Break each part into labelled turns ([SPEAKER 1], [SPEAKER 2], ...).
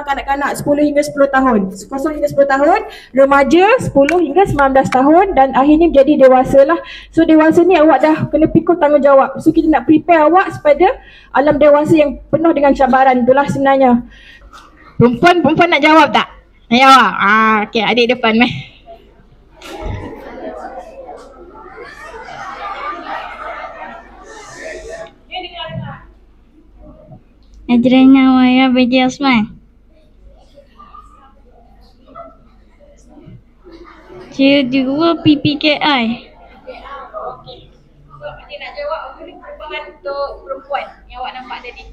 [SPEAKER 1] kanak-kanak 10 hingga 10 tahun, 0 hingga 10 tahun, remaja 10 hingga 19 tahun dan akhirnya menjadi dewasa lah. So dewasa ni awak dah kena pikul tanggungjawab. So kita nak prepare awak kepada alam dewasa yang penuh dengan cabaran. Itulah sebenarnya. Perempuan nak jawab tak? Nak jawab? Okey, adik depan meh.
[SPEAKER 2] Ajarannya Waya B.J. Osman. C2 PPKI.
[SPEAKER 1] Okey. So, adik nak jawab apa ni perubahan untuk perempuan yang awak nampak tadi?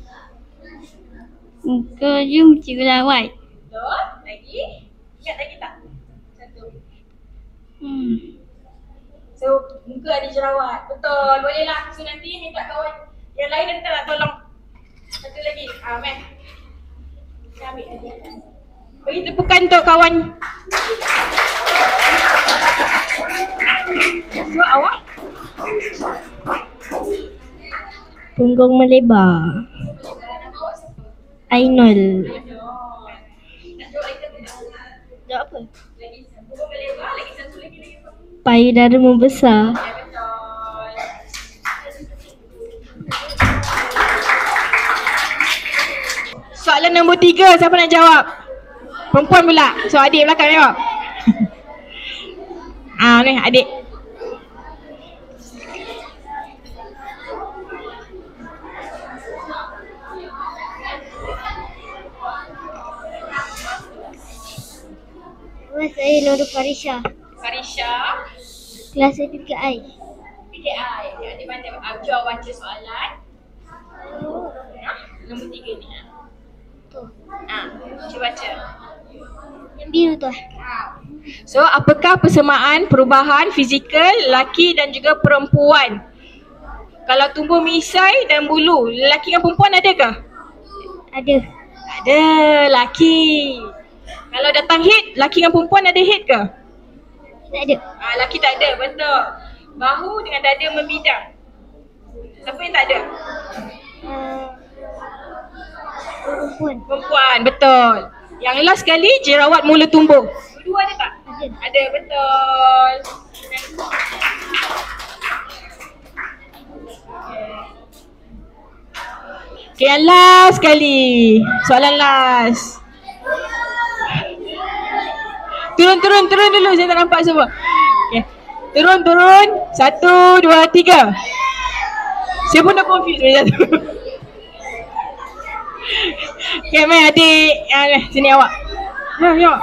[SPEAKER 2] Muka you jerawat.
[SPEAKER 1] Betul. Lagi? Ingat lagi tak? Satu. So, muka ada jerawat. Betul. Bolehlah. So, nanti minta kawan yang lain nanti nak tolong. Satu lagi. Meh. Kita ambil lagi. Bagi tepukan untuk kawan. So, awak?
[SPEAKER 2] Punggung melebar. Ainul.
[SPEAKER 1] Jawab apa? Lagi punggung melebar, lagi satu lagi.
[SPEAKER 2] Payudara membesar.
[SPEAKER 1] Soalan nombor 3, siapa nak jawab? Perempuan pula. So adik belakang jawab. Ni adik.
[SPEAKER 2] Saya Nurul Farisha.
[SPEAKER 1] Farisha.
[SPEAKER 2] Kelas PKI.
[SPEAKER 1] PKI. Adik pandai Abjad baca soalan. Nombor 3 ni. Cuba baca.
[SPEAKER 2] Yang biru tu.
[SPEAKER 1] So, apakah persamaan perubahan fizikal lelaki dan juga perempuan? Kalau tumbuh misai dan bulu, lelaki dan perempuan adakah?
[SPEAKER 2] Ada.
[SPEAKER 1] Ada, lelaki. Kalau datang head, lelaki dan perempuan ada head ke?
[SPEAKER 2] Tak ada.
[SPEAKER 1] Lelaki tak ada, betul. Bahu dengan dada membidang. Siapa yang tak ada?
[SPEAKER 2] Perempuan.
[SPEAKER 1] Perempuan, betul. Yang last sekali, jerawat mula tumbuh. Dua ada tak?
[SPEAKER 2] Ada.
[SPEAKER 1] Ada, betul. Okay, yang last sekali. Soalan last. Turun dulu, saya tak nampak semua. Okay. Turun. 1, 2, 3. Saya pun dah confused macam tu. Okay, mai adik. Sini awak. Ya.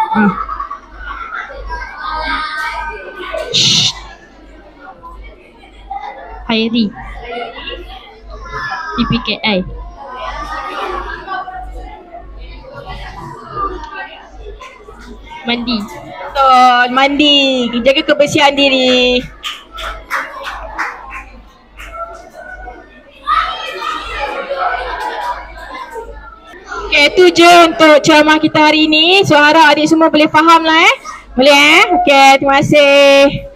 [SPEAKER 2] Khairi. PPKI. Mandi.
[SPEAKER 1] Betul, mandi. Jaga kebersihan diri. Okay, itu je untuk ceramah kita hari ini. So harap adik semua boleh faham lah Boleh Okay, terima kasih.